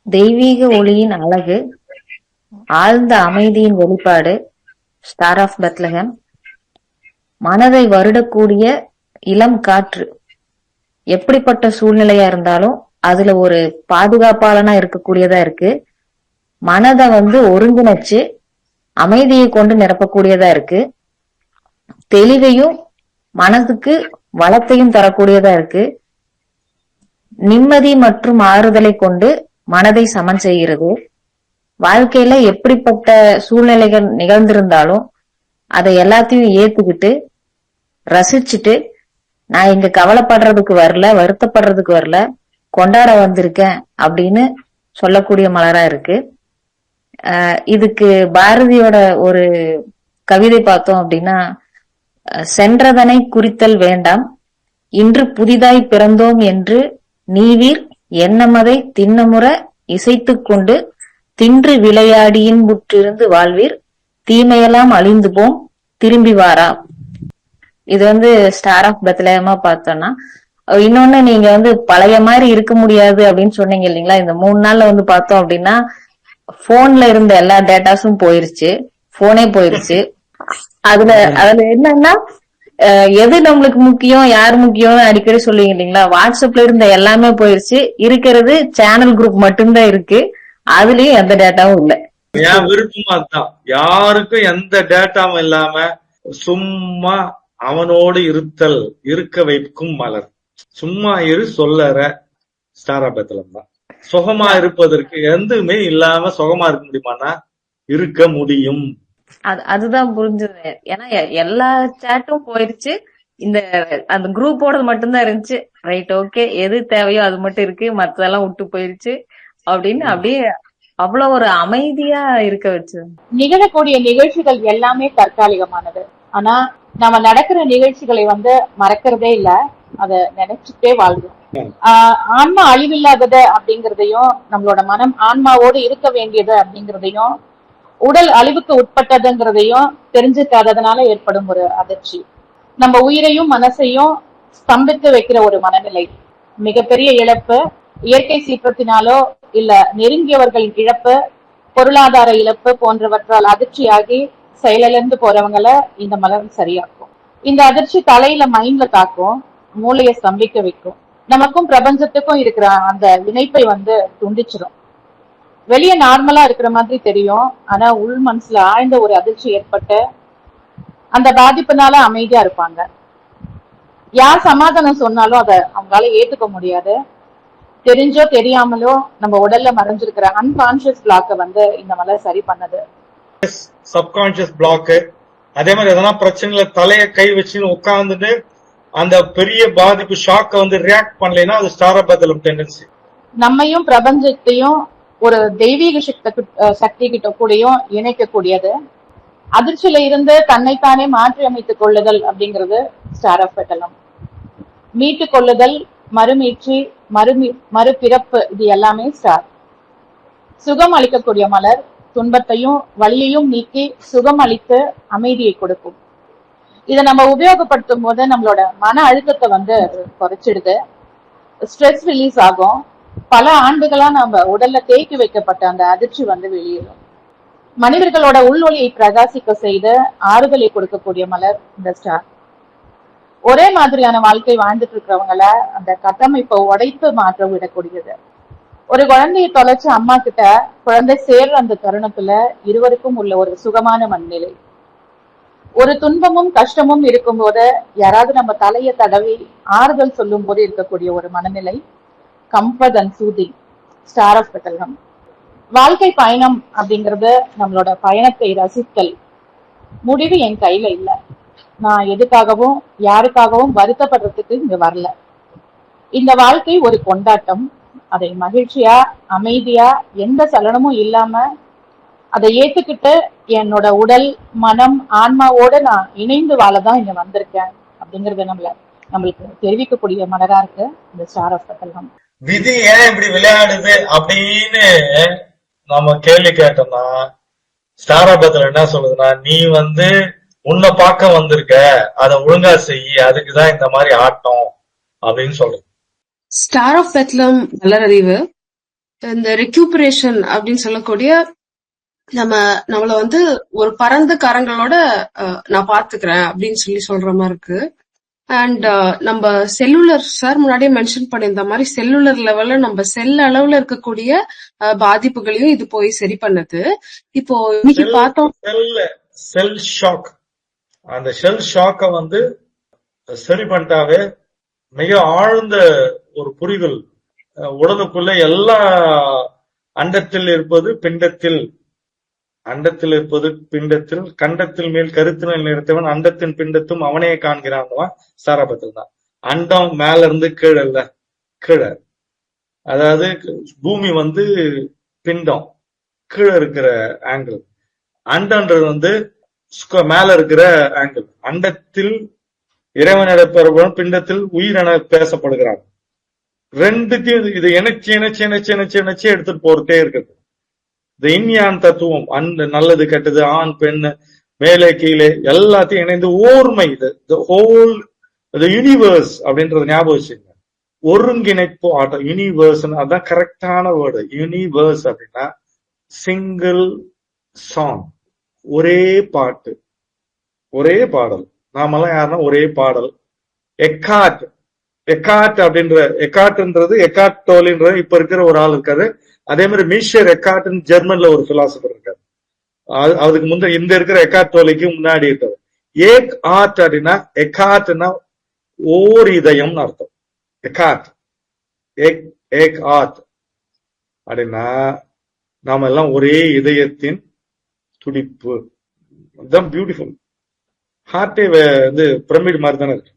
தெய்வீக ஒளியின் அழகு, ஆழ்ந்த அமைதியின் வெளிப்பாடு, ஸ்டார் ஆஃப் பெத்லஹேம். மனதை வருடக்கூடிய இளம் காற்று. எப்படிப்பட்ட சூழ்நிலையா இருந்தாலும் அதுல ஒரு பாதுகாப்பாளனா இருக்கக்கூடியதா இருக்கு. மனதை ஒருங்கிணைச்சு அமைதியை கொண்டு நிரப்பக்கூடியதா இருக்கு. தெளிவையும் மனதுக்கு வளத்தையும் தரக்கூடியதா இருக்கு. நிம்மதி மற்றும் ஆறுதலை கொண்டு மனதை சமன் செய்கிறது. வாழ்க்கையில எப்படிப்பட்ட சூழ்நிலைகள் நிகழ்ந்திருந்தாலும் அதை எல்லாத்தையும் ஏத்துக்கிட்டு ரசிச்சுட்டு, நான் இங்க கவலைப்படுறதுக்கு வரல, வருத்தப்படுறதுக்கு வரல, கொண்டாட வந்திருக்கேன் அப்படின்னு சொல்லக்கூடிய மலரா இருக்கு. இதுக்கு பாரதியோட ஒரு கவிதை பார்த்தோம் அப்படின்னா, சென்றதனை குறித்தல் வேண்டாம், இன்று புதிதாய் பிறந்தோம் என்று நீவீர் எண்ணமதை திண்ணமுற இசைத்துக் கொண்டு தின்று விளையாடியின் முற்றிருந்து வாழ்வீர், தீமையெல்லாம் அழிந்து போம் திரும்பி வாரா. இது ஸ்டார் ஆஃப் பெத்லஹேமா பார்த்தோம்னா, இன்னொன்னு நீங்க பழைய மாதிரி இருக்க முடியாது அப்படின்னு சொன்னீங்க இல்லைங்களா. இந்த 3 நாள்ல பார்த்தோம் அப்படின்னா போன்ல இருந்த எல்லா டேட்டாஸும் போயிருச்சு, போனே போயிருச்சு. அதுல என்னன்னா எது நம்மளுக்கு முக்கியம், யார் முக்கியம்னு அடிக்கடி சொல்லுவீங்க இல்லைங்களா. வாட்ஸ்அப்ல இருந்த எல்லாமே போயிருச்சு, இருக்கிறது சேனல் குரூப் மட்டும்தான் இருக்கு. அதுலயும் எந்த டேட்டாவும் இல்ல. என் விருப்பமா தான், யாருக்கும் எந்த டேட்டாவும் இல்லாம சும்மா அவனோடு இருத்தல், இருக்க வைக்கும் மலர். சும்மா இரு சொல்லற ஸ்டார் ஆஃப் பெத்லஹேம் தான். சுகமா இருப்பதற்கு எதுவுமே இல்லாம சுகமா இருக்க முடியுமானா இருக்க முடியும். அதுதான் புரிஞ்சது. ஏன்னா எல்லா சேட்டும் போயிருச்சு, இந்த அந்த குரூப்போட மட்டும்தான் இருந்துச்சு. ரைட், ஓகே, எது தேவையோ அது மட்டும் இருக்கு, மத்ததெல்லாம் விட்டு போயிருச்சு அப்படின்னு அப்படியே அவ்வளவு ஒரு அமைதியா இருக்க வச்சு. நிகழக்கூடிய நிகழ்ச்சிகள் எல்லாமே தற்காலிகமானது. ஆனா நம்ம நடக்கிற நிகழ்ச்சிகளை மறக்கிறதே இல்ல, அத நினைச்சுட்டே வாழ்றோம். ஆன்மா அழிவில்லாதது அப்படிங்கறதையும், நம்மளோட மனம் ஆன்மாவோடு இருக்க வேண்டியது அப்படிங்கறதையும், உடல் அழிவுக்கு உட்பட்டதுங்கிறதையும் தெரிஞ்சுக்காததுனால ஏற்படும் ஒரு அதிர்ச்சி, நம்ம உயிரையும் மனசையும் ஸ்தம்பித்து வைக்கிற ஒரு மனநிலை. மிகப்பெரிய இழப்பு, இயற்கை சீற்றத்தினாலோ இல்ல நெருங்கியவர்களின் இழப்பு, பொருளாதார இழப்பு போன்றவற்றால் அதிர்ச்சியாகி செயலிழந்து போறவங்களை இந்த மலர் சரியாக்கும். இந்த அதிர்ச்சி தலையில மைண்ட்ல தாக்கும், மூளையை ஸ்தம்பிக்க வைக்கும், நமக்கும் பிரபஞ்சத்துக்கும் இருக்கிற அந்த இணைப்பை துண்டிச்சிடும். வெளியே நார்மலா இருக்கிற மாதிரி தெரியும், ஆனா உள் மனசுல ஆழ்ந்த ஒரு அதிர்ச்சி ஏற்பட்டு அந்த பாதிப்புனால அமைதியா இருப்பாங்க. யார் சமாதானம் சொன்னாலும் அதை அவங்களால ஏத்துக்க முடியாது. தெரிஞ்சோ தெரியாமலோ நம்ம உடல்ல மறைஞ்சிருக்கிற அன்கான்சியஸ் பிளாக்க இந்த மலர் சரி பண்ணது. சப்கான்சியஸ் பிளாக், அதே மாதிரி எதனா பிரச்சனைல தலைய கை வச்சு உட்கார்ந்துட்டு அந்த பெரிய பாதிப்பு ஷாக்க ரியாக்ட் பண்ணலைன்னா அது ஸ்டார் ஆஃப் பெத்லஹேம் டெண்டன்சி. நம்மையும் பிரபஞ்சத்தையும் ஒரு தெய்வீக சக்தி கிட்ட கூடயும் இணைக்கக்கூடியது. அதிர்ச்சியில இருந்து தன்னைத்தானே மாற்றி அமைத்துக் கொள்ளுதல் அப்படிங்கிறது ஸ்டார் ஆஃப் பெத்லஹேம். மீட்டு கொள்ளுதல், மறுமீட்சி, மறுபிறப்பு, இது எல்லாமே ஸ்டார். சுகம் அளிக்கக்கூடிய மலர் துன்பத்தையும் வலியையும் நீக்கி சுகம் அளித்து அமைதியை கொடுக்கும். இதை நம்ம உபயோகப்படுத்தும் போது நம்மளோட மன அழுத்தத்தை குறைச்சிடுது, ஸ்ட்ரெஸ் ரிலீஸ் ஆகும். பல ஆண்டுகளா நம்ம உடல்ல தேக்கி வைக்கப்பட்ட அந்த அதிர்ச்சி வெளியேறும். மனிதர்களோட உள்ஒளியை பிரகாசிக்க செய்து ஆறுதலை கொடுக்கக்கூடிய மலர் இந்த ஸ்டார். ஒரே மாதிரியான வாழ்க்கை வாழ்ந்துட்டு இருக்கிறவங்களை அந்த கட்டமைப்பை உடைத்து மாற்ற விடக்கூடியது. ஒரு குழந்தையை தொலைச்சு அம்மா கிட்ட குழந்தை சேர்ற அந்த தருணத்துல இருவருக்கும் உள்ள ஒரு சுகமான மனநிலை. ஒரு துன்பமும் கஷ்டமும் இருக்கும் போது யாராவது நம்ம தலையை தடவி ஆறுதல் சொல்லும் போது இருக்கக்கூடிய ஒரு மனநிலை, comfort and soothing, star of Bethlehem. வாழ்க்கை பயணம் அப்படிங்கறது நம்மளோட பயணத்தை ரசித்தல். முடிவு என் கையில இல்ல, நான் எதுக்காகவும் யாருக்காகவும் வருத்தப்படுறதுக்கு இங்க வரல. இந்த வாழ்க்கை ஒரு கொண்டாட்டம், அதை மகிழ்ச்சியா அமைதியா எந்த சலனமும் இல்லாம அதை ஏத்துக்கிட்டு என்னோட உடல் மனம் ஆன்மாவோட நான் இணைந்து வாழதான் இங்க வந்திருக்கேன் அப்படிங்கறது நம்மளுக்கு தெரிவிக்கக்கூடிய மலரா இருக்கு இந்த ஸ்டார் ஆஃப் பெத்லஹேம். விதி ஏன் இப்படி விளையாடுது அப்படின்னு நம்ம கேள்வி கேட்டோம்னா, ஸ்டார் ஆஃப் பெத்லஹேம் என்ன சொல்லுதுன்னா, நீ உன்னை பார்க்க வந்திருக்க, அதை ஒழுங்கா செய்ய, அதுக்குதான் இந்த மாதிரி ஆட்டம் அப்படின்னு சொல்லுது. ஸ்டார் ஆஃப் பெத்லஹேம் வளரறிவு இந்த ரெக்யூபரேஷன் அப்படின்னு சொல்லக்கூடிய நம்மள வந்து ஒரு பரந்த கரங்களோட நான் பாத்துக்கிறேன் அப்படின்னு சொல்ற மாதிரி இருக்கு. அண்ட் நம்ம செல்லுலர் சார் முன்னாடியே மென்ஷன் பண்ணியிருந்த மாதிரி செல்லுலர் லெவல்ல நம்ம செல் அளவுல இருக்கக்கூடிய பாதிப்புகளையும் இது போய் சரி பண்ணுது. இப்போ இன்னைக்கு பார்த்தோம் செல் ஷாக். அந்த செல் ஷாக்க வந்து சரி பண்ணிட்டாவே மிக ஆழ்ந்த ஒரு புரிதல் உடலுக்குள்ள எல்லா அண்டத்தில் இருப்பது பிண்டத்தில், அண்டத்தில் இருப்பது பிண்டத்தில், கண்டத்தில் மேல் கருத்தினில் நிறுத்தவன் அண்டத்தின் பிண்டத்தும் அவனே காண்கிறான் சாராபத்தில் தான். அண்டம் மேல இருந்து கீழே இல்ல, கீழே, அதாவது பூமி வந்து பிண்டம், கீழே இருக்கிற ஆங்கிள். அண்டன்றது வந்து மேல இருக்கிற ஆங்கிள். அண்டத்தில் இறைவனிடப்பெறுவன், பிண்டத்தில் உயிர் என பேசப்படுகிறான். ரெண்டுத்தையும் இது இணைச்சு இணைச்சு இணைச்சு இணைச்சு இணைச்சு எடுத்துட்டு போறதே இருக்குது. இந்த இன்யான் தத்துவம், நல்லது கெட்டது, ஆண் பெண், மேலே கீழே எல்லாத்தையும் இணைந்து ஓர்மை, இது ஹோல் யூனிவர்ஸ் அப்படின்றது ஞாபகம் வச்சுங்க. ஒருங்கிணைப்பு ஆட்டம், யூனிவர்ஸ், அதான் கரெக்டான வேர்டு. யூனிவர்ஸ் அப்படின்னா சிங்கிள் சாங், ஒரே பாட்டு, ஒரே பாடல். நாமெல்லாம் யாருன்னா ஒரே பாடல். எக்கார்ட், எக்கார்ட் அப்படின்ற, எக்கார்ட்ன்றது எக்கார்ட் டோலின்ற இப்ப இருக்கிற ஒரு ஆள் இருக்காரு. அதே மாதிரி மீஷர் எக்கார்ட்னு ஜெர்மன்ல ஒரு பிலாசபர் இருக்காரு. அதுக்கு முந்தைய இந்த இருக்கிற எக்கார்ட் டோலிக்கு முன்னாடி இருக்காரு. ஏக் ஆர்ட் அப்படின்னா, எக்கார்ட்னா ஓர் இதயம்னு அர்த்தம். எக்கார்ட், ஏக் ஆர்ட் அப்படின்னா நாம எல்லாம் ஒரே இதயத்தின் துடிப்பு. அதுதான் பியூட்டிஃபுல். ஹார்ட்டே வந்து பிரமிட் மாதிரி தானே இருக்கு,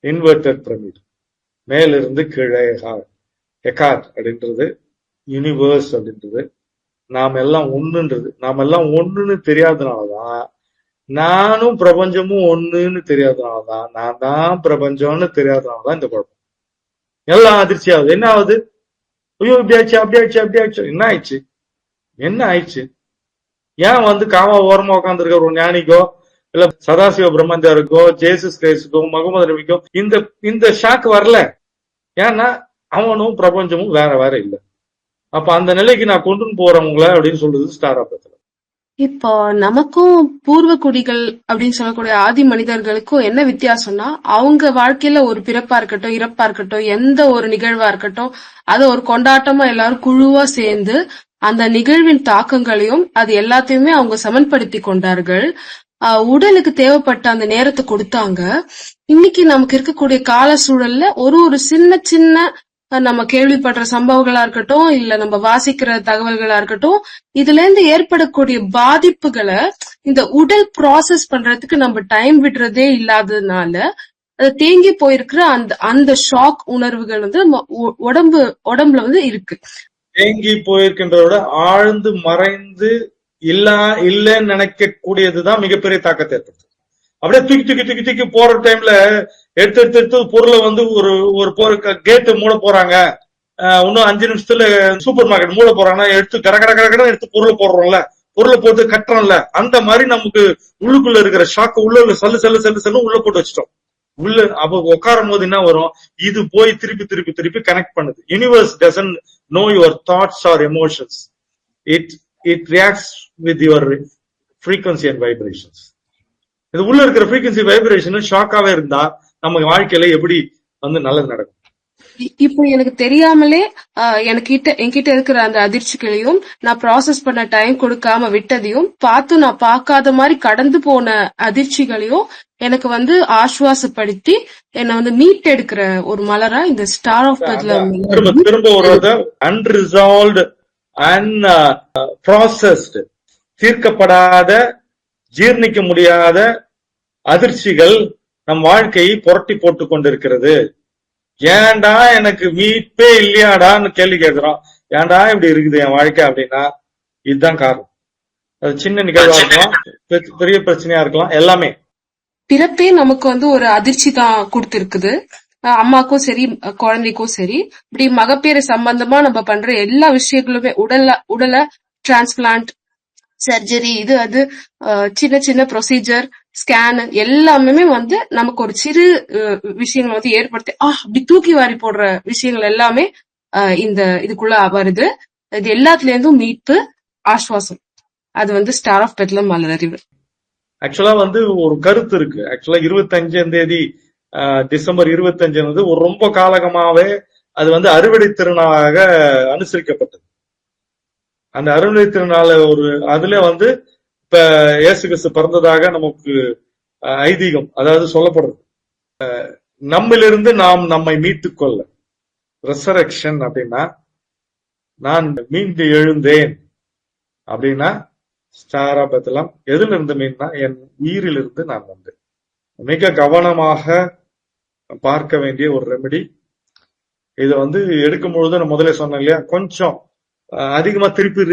இன்வெர்டட் பிரமிட், மேல இருந்து கீழே. எக்கார்ட் அப்படின்றது யூனிவர்ஸ் அப்படின்றது நாம எல்லாம் ஒண்ணுன்றது. நாம எல்லாம் ஒண்ணுன்னு தெரியாதனாலதான், நானும் பிரபஞ்சமும் ஒண்ணுன்னு தெரியாதனாலதான், நான் தான் பிரபஞ்சம்னு தெரியாதனாலதான் இந்த குழப்பம். எல்லாம் அதிர்ச்சி ஆகுது. என்ன ஆகுது? ஐயோ இப்படி ஆயிடுச்சு, அப்படி ஆயிடுச்சு, அப்படி ஆயிடுச்சு. என்ன ஆயிடுச்சு? என்ன ஆயிடுச்சு? ஏன் வந்து காவா ஓரமா உட்காந்துருக்க ஒரு ஞானிக்கோ இல்ல சதாசிவ பிரம்மச்சாருக்கோ ஜேசஸ் கிரைஸ்டுக்கோ முகமது நபிக்கோ இந்த ஷாக் வரல? ஏன்னா அவனும் பிரபஞ்சமும் வேற வேற இல்ல. அப்ப அந்த நிலைக்கு நான் கொண்டு போறவங்கள அப்படின்னு சொல்றது ஸ்டார் ஆபத்துல. இப்போ நமக்கும் பூர்வ குடிகள் அப்படின்னு சொல்லக்கூடிய ஆதி மனிதர்களுக்கும் என்ன வித்தியாசம்னா, அவங்க வாழ்க்கையில ஒரு பிறப்பா இருக்கட்டும், இறப்பா இருக்கட்டும், எந்த ஒரு நிகழ்வா இருக்கட்டும், அதை ஒரு கொண்டாட்டமா எல்லாரும் குழுவா சேர்ந்து அந்த நிகழ்வின் தாக்கங்களையும் அது எல்லாத்தையுமே அவங்க சமன்படுத்தி கொண்டார்கள். உடலுக்கு தேவைப்பட்ட அந்த நேரத்தை கொடுத்தாங்க. இன்னைக்கு நமக்கு இருக்கக்கூடிய கால சூழல்ல ஒரு சின்ன சின்ன நம்ம கேள்விப்படுற சம்பவங்களா இருக்கட்டும், இல்ல நம்ம வாசிக்கிற தகவல்களா இருக்கட்டும், இதுல இருந்து ஏற்படக்கூடிய பாதிப்புகளை இந்த உடல் ப்ராசஸ் பண்றதுக்கு நம்ம டைம் விடுறதே இல்லாததுனால அது தேங்கி போயிருக்கிற அந்த ஷாக் உணர்வுகள் வந்து உடம்புல வந்து இருக்கு. தேங்கி போயிருக்கின்றதோட ஆழ்ந்து மறைந்து இல்லன்னு நினைக்க கூடியதுதான் மிகப்பெரிய தாக்கத்தை ஏற்படுத்தும். அப்படியே தூக்கி தூக்கி தூக்கி தூக்கி போற டைம்ல எடுத்து பொருளை வந்து ஒரு கேட்டு மூட போறாங்க, இன்னும் 5 நிமிஷத்துல சூப்பர் மார்க்கெட் மூட போறாங்கன்னா எடுத்து கட எடுத்து பொருளை போடுறோம்ல, பொருளை போட்டு கட்டுறோம்ல, அந்த மாதிரி நமக்கு உள்ளுக்குள்ள இருக்கிற ஷாக்கு உள்ள சல்லு உள்ள போட்டு வச்சிட்டோம். உள்ள அப்ப உட்காரும் போது என்ன வரும்? இது போய் திருப்பி கனெக்ட் பண்ணுது. Universe doesn't know your thoughts or emotions. It reacts with your frequency and vibrations. இது உள்ள இருக்கிற frequency vibration ஷாக்காவே இருந்தா நம்ம வாழ்க்கையில எப்படி வந்து நல்லது நடக்கும்? இப்போ எனக்கு தெரியாமலே என்கிட்ட இருக்கிற அந்த அதிர்ச்சிகளையும் நான் ப்ராசஸ் பண்ண டைம் கொடுக்காம விட்டதையும் பார்த்து நான் பார்க்காத மாதிரி கடந்து போன அதிர்ச்சிகளையும் எனக்கு வந்து ஆசுவாசப்படுத்தி என்னை வந்து மீட் எடுக்கிற ஒரு மலரா இந்த ஸ்டார் ஆஃப் பத்ல திரும்ப ஒரு அன்ரிசால்வ்டு அன்ப்ராசஸ்டு, தீர்க்கப்படாத, ஜீர்ணிக்க முடியாத அதிர்ச்சிகள் நம் வாழ்க்கையை புரட்டி போட்டு கொண்டிருக்கிறது. ஏன்டா எனக்கு மீட்பே இல்லையாடான்னு கேள்வி கேட்கிறோம். ஏன்டா இப்படி இருக்குது என் வாழ்க்கை அப்படின்னா இதுதான் காரணம். அது சின்ன நிகழ்வா இருக்கலாம், பெரிய பிரச்சனையா இருக்கலாம், எல்லாமே. பிறப்பே நமக்கு வந்து ஒரு அதிர்ச்சி தான் கொடுத்திருக்குது. அம்மாக்கும் சரி குழந்தைக்கும் சரி. இப்படி மகப்பேறு சம்பந்தமா நம்ம பண்ற எல்லா விஷயங்களுமே உடலை டிரான்ஸ்பிளான்ட், சர்ஜரி, இது அது சின்ன சின்ன ப்ரொசீஜர், ஸ்கேன் எல்லாமே வந்து நமக்கு ஒரு சிறு விஷயங்கள் வந்து ஏற்படுத்தி அப்படி தூக்கி வாரி போடுற விஷயங்கள் எல்லாமே இந்த இதுக்குள்ள வருது. இது எல்லாத்துல இருந்தும் மீட்பு, ஆஸ்வாசம். அது வந்து ஸ்டார் ஆஃப் பெட்லம் மலரறிவு. ஆக்சுவலா வந்து ஒரு கருத்து இருக்கு. ஆக்சுவலா 25ஆம் தேதி டிசம்பர் 25 ஒரு ரொம்ப காலகமாவே அது வந்து அறுவடை திருநாளாக அனுசரிக்கப்பட்டது. அந்த அறுவடை திருநாள் அதுல வந்து இப்ப இயேசு கிறிஸ்து பிறந்ததாக நமக்கு ஐதீகம், அதாவது சொல்லப்படுறது. நம்மிலிருந்து நாம் நம்மை மீட்டுக் கொள்ள ரெசரக்ஷன் அப்படின்னா, நான் மீண்டு எழுந்தேன் அப்படின்னா ஸ்டார் ஆஃப் பெத்லெம் எதுல இருந்து மீன்னா என் உயிரிலிருந்து நான் வந்தேன். மிக கவனமாக பார்க்க வேண்டிய ஒரு ரெமெடி. இதை வந்து எடுக்கும் பொழுது நான் முதல்ல சொன்னேன் இல்லையா, கொஞ்சம் அதிகமா திருப்பி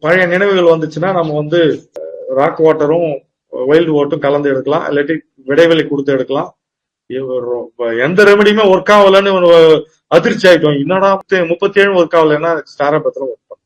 பழைய நினைவுகள் வந்துச்சுன்னா நம்ம வந்து ராக் வாட்டரும் வைல்டு வாட்டரும் கலந்து எடுக்கலாம், இல்லாட்டி விடைவெளி கொடுத்து எடுக்கலாம். எந்த ரெமெடியுமே ஒர்க் ஆகலன்னு அதிர்ச்சி ஆயிட்டோம். என்னடா 37 ஒர்க் ஆகலன்னா ஸ்டார் ஆஃப் பெத்லெம் ஒர்க் பண்ணும்.